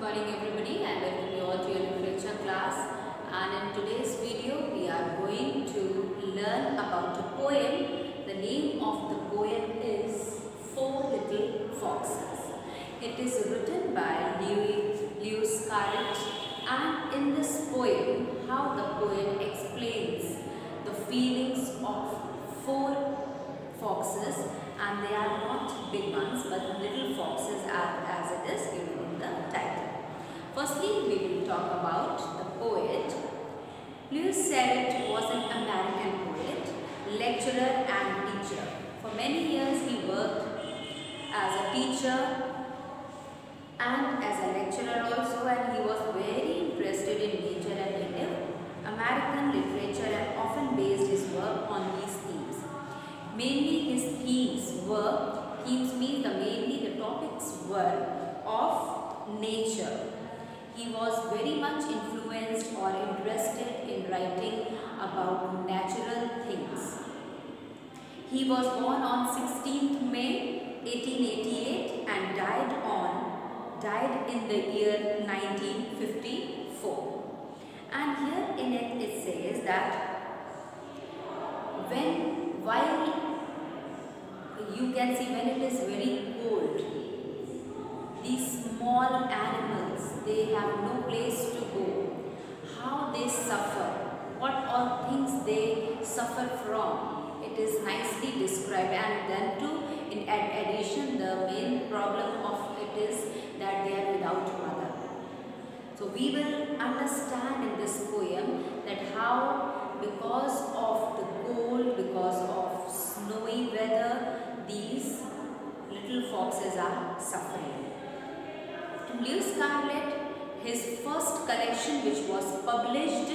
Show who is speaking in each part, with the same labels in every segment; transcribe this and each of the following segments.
Speaker 1: morning everybody and welcome you all to your literature class, and in today's video we are going to learn about a poem. The name of the poem is Four Little Foxes. It is written by Lewis Carroll, and in this poem how the poem explains the feelings of four foxes, and they are not big ones but little foxes as it is given in the title. Firstly, we will talk about the poet. Lewis Carroll was an American poet, lecturer and teacher. For many years he worked as a teacher and as a lecturer also, and he was very interested in nature and Native American literature and often based his work on these themes. Mainly his themes means mainly the topics were of nature. He was very much influenced or interested in writing about natural things. He was born on 16th May 1888 and died in the year 1954. And here in it says that while you can see when it is very cold, these small animals, they have no place to go, how they suffer, what all things they suffer from, it is nicely described. And then too, in addition, the main problem of it is that they are without mother. So we will understand in this poem that how, because of the cold, because of snowy weather, these little foxes are suffering. And Lewis Carroll, his first collection which was published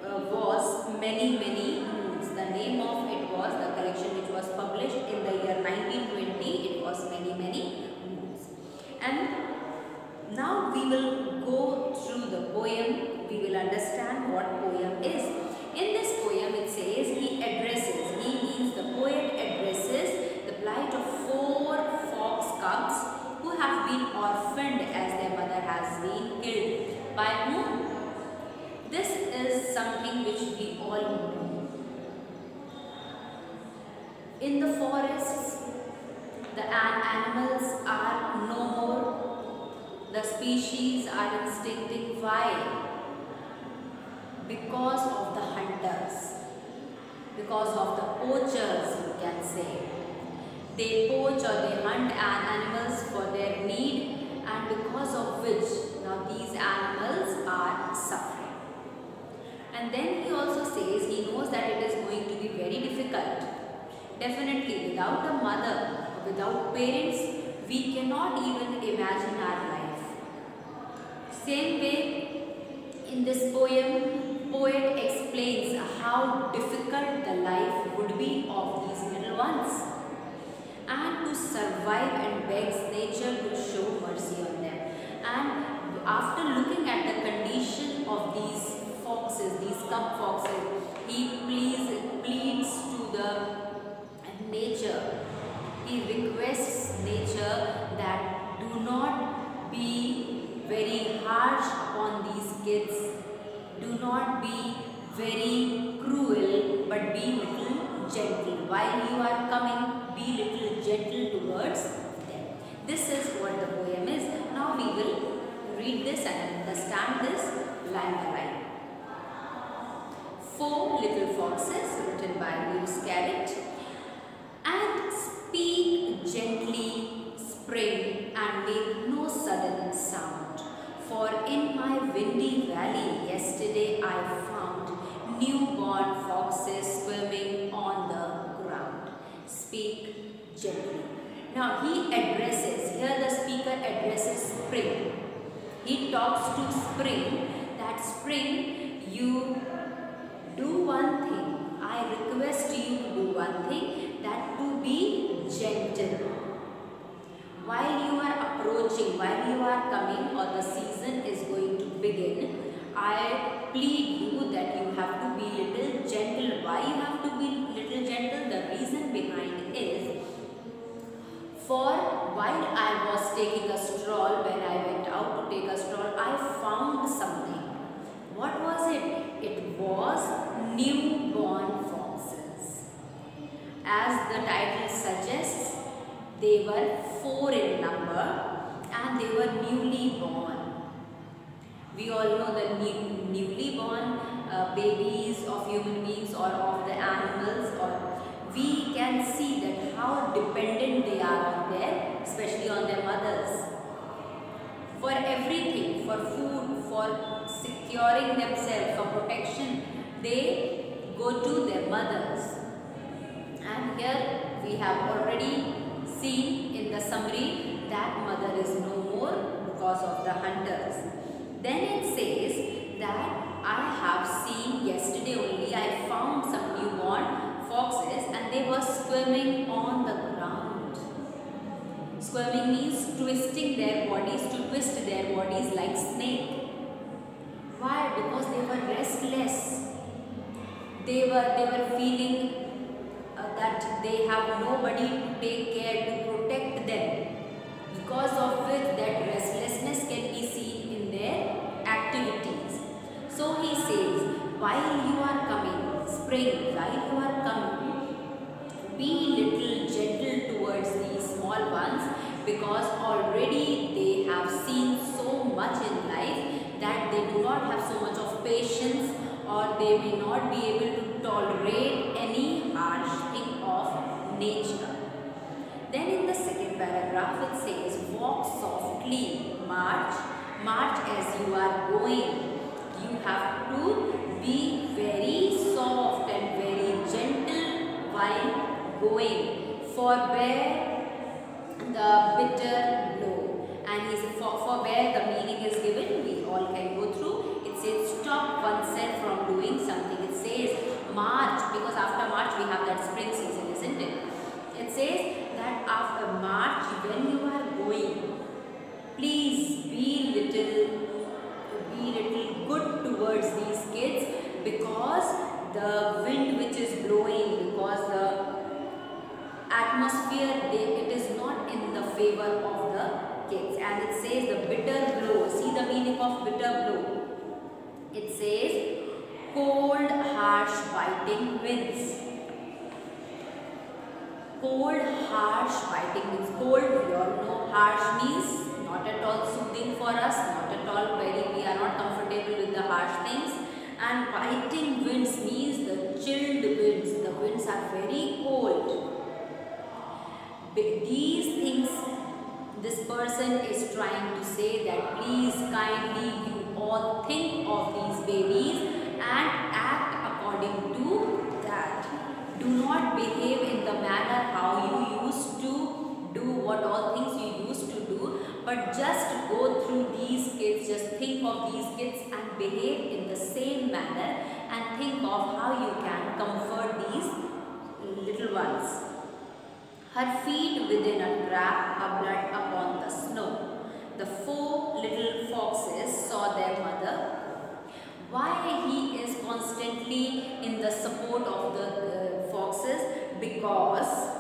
Speaker 1: was Many Moons. The name of it was, the collection which was published in the year 1920, it was Many Moons. And now we will go through the poem, we will understand what poem is. In this poem it says he means the poet addresses the plight of four fox cubs who have been orphaned as their mother has been killed. By whom? This is something which we all know. In the forests, the animals are no more. The species are extincting. Why? Because of the hunters, because of the poachers, you can say. They poach or they hunt animals for their need, and because of which now these animals are suffering. And then he also says he knows that it is going to be very difficult. Definitely, without a mother, without parents, we cannot even imagine our life. Same way, in this poem, poet explains how difficult the life would be of these little ones, and to survive, and begs nature to show mercy on them. And after looking at the condition of these foxes, these cub foxes, he pleads to the nature. He requests nature that do not be very harsh upon these kids. Do not be very cruel, but be little gentle. While you are coming, be little gentle towards them. This is what the poem is. Now we will read this and understand this line by line. Four Little Foxes, written by Lewis Carroll. And speak gently, spring, and make no sudden sound. For in my windy valley yesterday I found newborn foxes swimming on the ground. Speak gently. Now he addresses, here the speaker addresses spring. He talks to spring, that spring, you do one thing. I request you to do one thing, that to be gentle. While you are approaching, while you are coming, or the season is going to begin, I plead you that you have to be little gentle. Why you have to be little gentle? The reason behind is, for while I was taking a stroll, when I went out to take a stroll newly born. We all know the newly born babies of human beings or of the animals, or we can see that how dependent they are on their, especially on their mothers. For everything, for food, for securing themselves, for protection, they go to their mothers. And here we have already seen in the summary that mother is no more because of the hunters. Then it says that I have seen yesterday only, I found some newborn foxes and they were swimming on the ground. Swimming means twisting their bodies, to twist their bodies like snake. Why? Because they were restless. They were feeling that they have nobody to take care, to protect them. Because of which that restlessness can be seen in their activities. So he says, while you are coming, spring, while you are coming, be little gentle towards these small ones, because already they have seen so much in life that they do not have so much of patience, or they may not be able to tolerate any harsh thing of nature. Then in the second paragraph it says, walk softly, march as you are going. You have to be very soft and very gentle while going. Forbear the bitter blow. And he said, forbear, the meaning is given, we all can go through. It says, stop oneself from doing something. It says, March, because after March we have that spring season, isn't it? It says that after March, when you are going, please be little good towards these kids, because the wind which is blowing, because the atmosphere, it is not in the favor of the kids. And it says the bitter blow. See the meaning of bitter blow. It says cold, harsh, biting winds. Cold, harsh, biting winds. Cold, we all know, harsh means not at all soothing for us, not at all we are not comfortable with the harsh things. And biting winds means the chilled winds. The winds are very cold. These things, this person is trying to say that please kindly you all think of these babies and act according to that. Do not behave in the manner how you used to do, what all things you used to do, but just go through these kids, just think of these kids and behave in the same manner, and think of how you can comfort these little ones. Her feet within a trap, her blood upon the snow. The 4 little foxes saw their mother. Why he is constantly in the support of the foxes? Because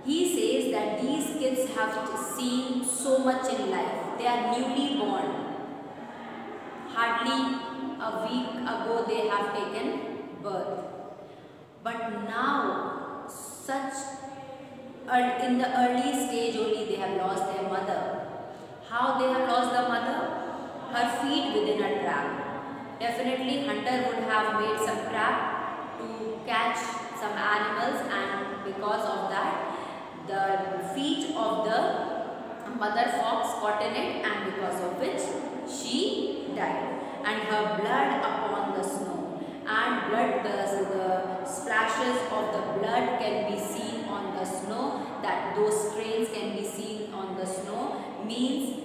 Speaker 1: he says that these kids have seen so much in life. They are newly born. Hardly a week ago they have taken birth. But now, in the early stage only they have lost their mother. How they have lost the mother? Her feet within a trap. Definitely hunter would have made some trap to catch some animals, and because of that the feet of the mother fox caught in it, and because of which she died. And her blood upon the snow, and blood, the splashes of the blood can be seen on the snow, that those trails can be seen on the snow, means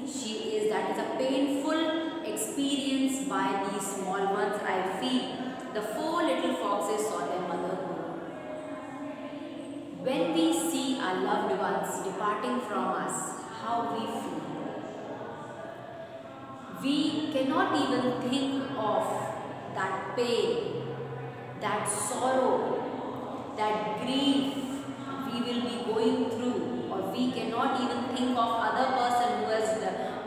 Speaker 1: that is a painful experience by these small ones. I feel the 4 little foxes saw their mother go. When we see our loved ones departing from us, how we feel. We cannot even think of that pain, that sorrow, that grief we will be going through, or we cannot even think of other person who has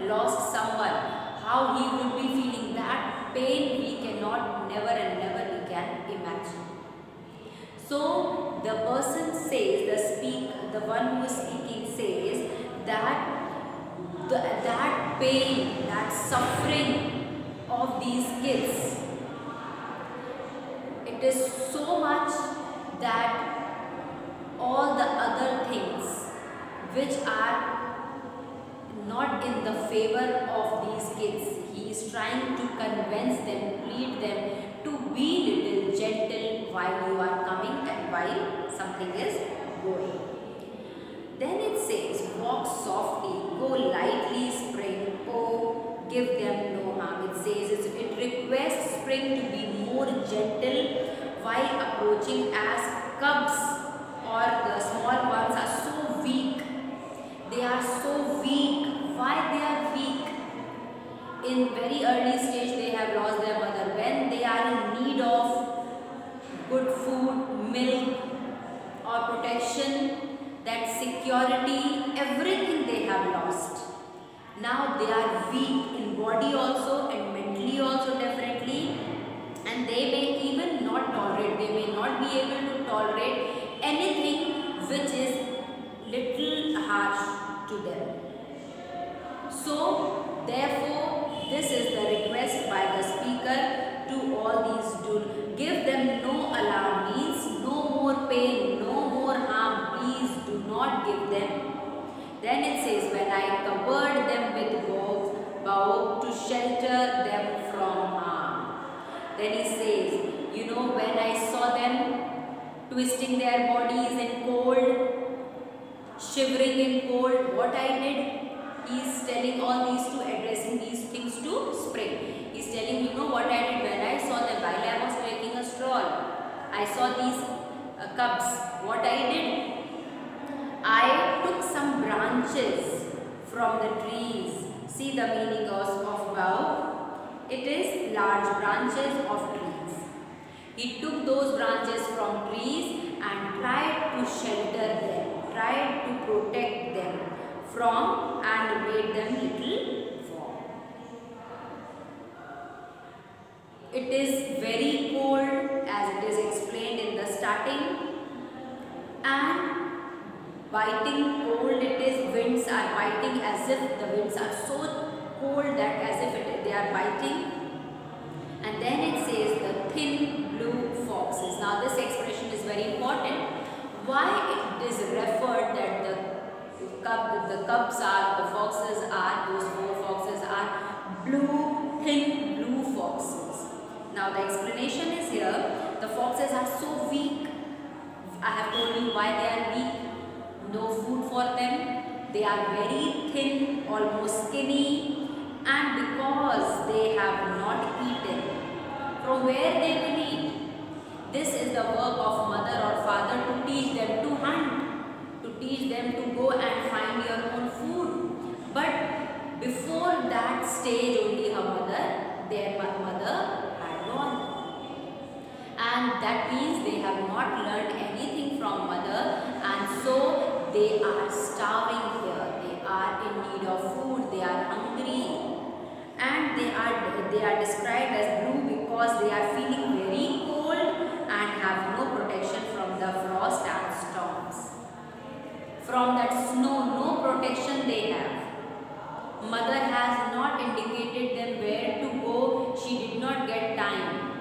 Speaker 1: lost someone, how he would be feeling. That pain we cannot, never and never we can imagine. So the person says, the one who is speaking says that that pain, that suffering of these kids, it is so much that all the other things which are not in the favor of these kids, he is trying to convince them, plead them to be little gentle while you are coming and while something is going. Then it says, walk softly, go lightly, spring, oh, give them no harm. It says, it requests spring to be more gentle while approaching, as cubs or the small ones are so weak. They are so weak. Why they are weak? In very early stage they have lost their mother. When they are in need of good food, milk or protection, that security, everything they have lost. Now they are weak in body also and mentally also, definitely, and they may even not tolerate, they may not be able to tolerate anything which is little harsh to them. So therefore this is the request by the speaker to all these, to give them no alarm, means no more pain, no more harm, please do not give them. Then it says, when I covered them with boughs to shelter them from harm. Then he says, you know, when I saw them twisting their bodies in cold, shivering in cold, what I did? He is telling all these to, addressing these things to spring. He is telling, you know what I did when I saw them while I was taking a stroll. I saw these cubs. What I did? I took some branches from the trees. See the meaning of bough? It is large branches of trees. He took those branches from trees and tried to shelter them, tried to protect them from, and made them little warm. It is very cold, as it is explained in the starting, and biting cold it is. Winds are biting, as if the winds are so cold that as if they are biting. And then it says the thin blue foxes. Now this expression is very important. Why it is referred that the cubs are, the foxes are, those 4 foxes are blue, thin blue foxes. Now the explanation is here. The foxes are so weak. I have told you why they are weak. No food for them. They are very thin, almost skinny, and because they have not eaten, from where they will eat? This is the work of mother or father, to teach them to hunt, to teach them to go and find your own food. But before that stage only their mother had gone. And that means they have not learned anything from mother, and so they are starving here. They are in need of food. They are hungry, and they are described as blue because they are feeling very cold and have no protection from the frost and storms. From that snow, no protection they have. Mother has not indicated them where to go. She did not get time.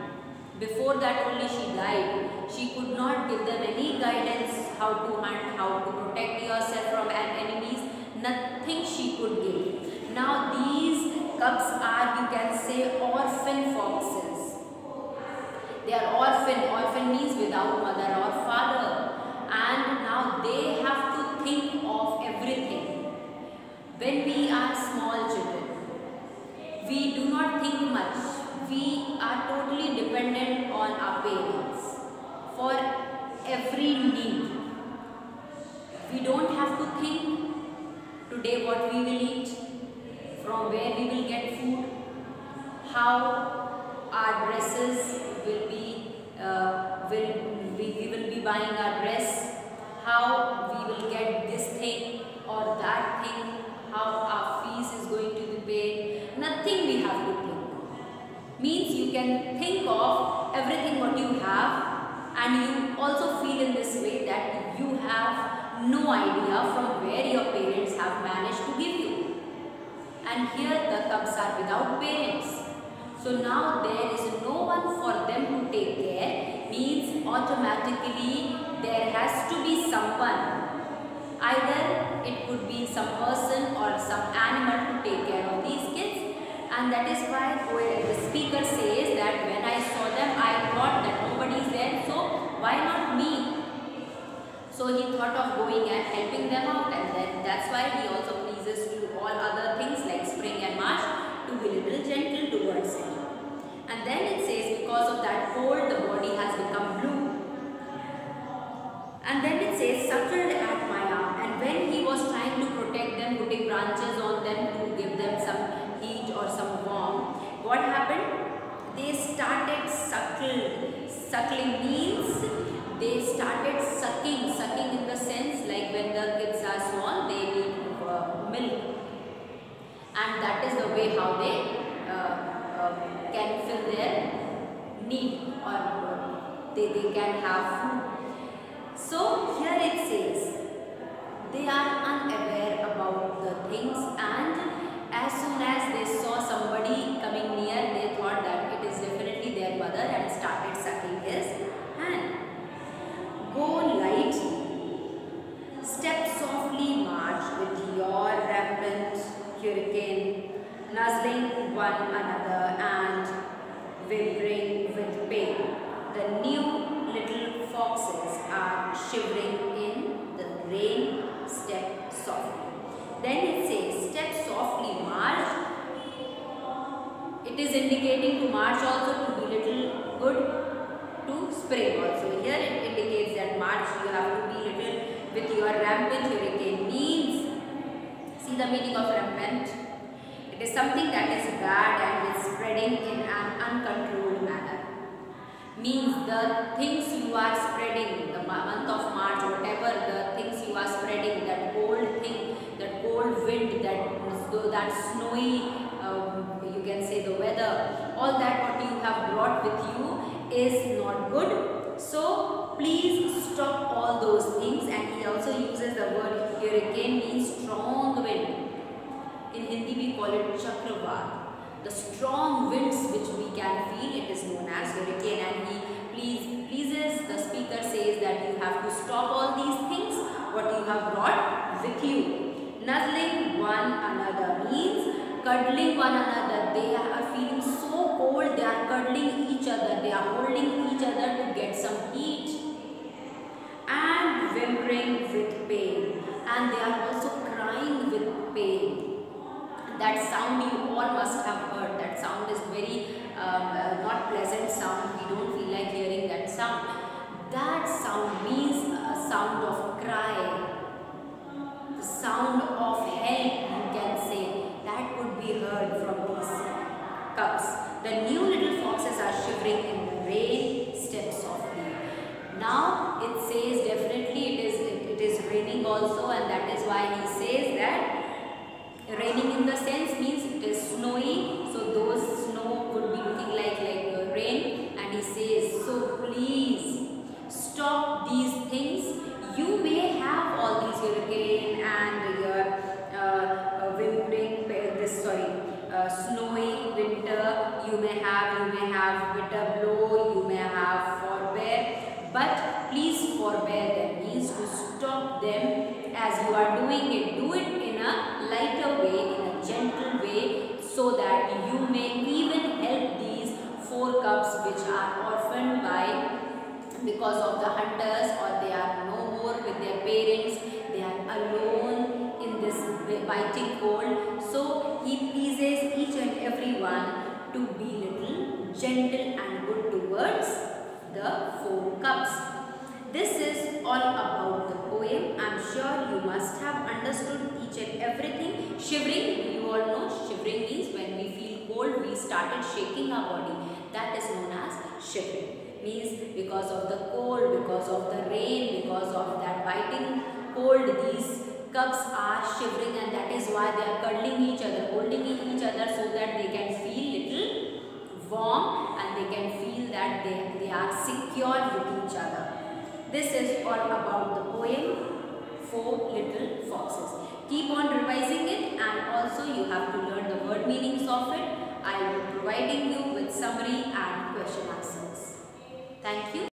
Speaker 1: Before that only she died. She could not give them any guidance how to hunt, how to protect yourself from enemies. Nothing she could give. Now these cubs are, you can say, orphan foxes. They are orphan. Orphan means without mother or father. And now they have to think of everything. When we are small children, we do not think much. We are totally dependent on our parents for every need. We don't have to think today what we will eat, from where we will get food, how our dresses will be, we will be buying our dress, how we will get this thing or that thing, how our fees is going to be paid. Nothing we have to think. Means you can think of everything what you have, and you also feel in this way that you have no idea from where your parents have managed to give you. and here the cubs are without parents. So now there is no one for them to take care, means automatically there has to be someone. Either it could be some person or some animal to take care of these kids, and that is why the speaker says that when I saw them I thought that nobody is there, so why not me? So he thought of going and helping them out, and then that's why he also pleases to all other things like spring and March to be little gentle towards it. And then it says because of that cold the body has become blue. And then it says suckled at my arm, and when he was trying to protect them, putting branches on them to give them some heat or some warmth, what happened? They started suckling means they started sucking in the sense like when the kids are small they need milk, and that is the way how they can fill their need, or they can have food. So here it says they are unaware about the things, and as soon as they saw somebody coming near they thought that it is definitely their mother and started sucking his hand. Go lightly, step softly, march with your rampant hurricane, nuzzling one another and whimpering with pain. The new little foxes are shivering in the rain, step softly. Then it says, step softly, march. It is indicating to march also to be little good to spring also. Here it indicates that March you have to be little with your rampant hurricane, means, see the meaning of rampant? It is something that is bad and is spreading in an uncontrolled manner. Means the things you are spreading, the month of March, whatever the things you are spreading, that cold thing, that cold wind, that snowy, you can say the weather, all that what you have brought with you is not good. So please stop all those things. And he also uses the word hurricane, means strong wind. In Hindi we call it chakravat. The strong winds which we can feel, it is known as hurricane. And he pleases, the speaker says that you have to stop all these things what you have brought with you. Nuzzling one another means cuddling one another. They are feeling so cold, they are cuddling each other, they are holding each other to get some heat. And whimpering with pain, and they are also crying with pain. That sound you all must have heard. That sound is very not pleasant sound. We don't feel like hearing that sound. That sound means a sound of cry, the sound of help, you can say. That could be heard from these cubs. The new little foxes are shivering in the rain, step softly. Now it says definitely it is raining also, and that is why he says that raining in the sense means it is snowy, so those snow would be looking like rain, and he says, so please stop these things. You may have all these hurricane and your whimpering, snowy winter, you may have bitter blow, you may have forbear, but please forbear them, means to stop them as you are doing it. Do it in a lighter way, in a gentle way, so that you may even help these 4 cubs which are orphaned because of the hunters, or they are no more with their parents, they are alone in this biting cold. So he pleases each and every one to be little gentle and good towards the 4 cubs. This is all about the poem. I am sure you must have understood each and everything. Shivering, you all know shivering means when we feel cold, we started shaking our body. That is known as shivering. Means because of the cold, because of the rain, because of that biting cold, these cubs are shivering, and that is why they are cuddling each other, holding each other, so that they can feel little warm and they can feel that they are secure with each other. This is all about the poem 4 Little Foxes. Keep on revising it, and also you have to learn the word meanings of it. I will be providing you with summary and question answers. Thank you.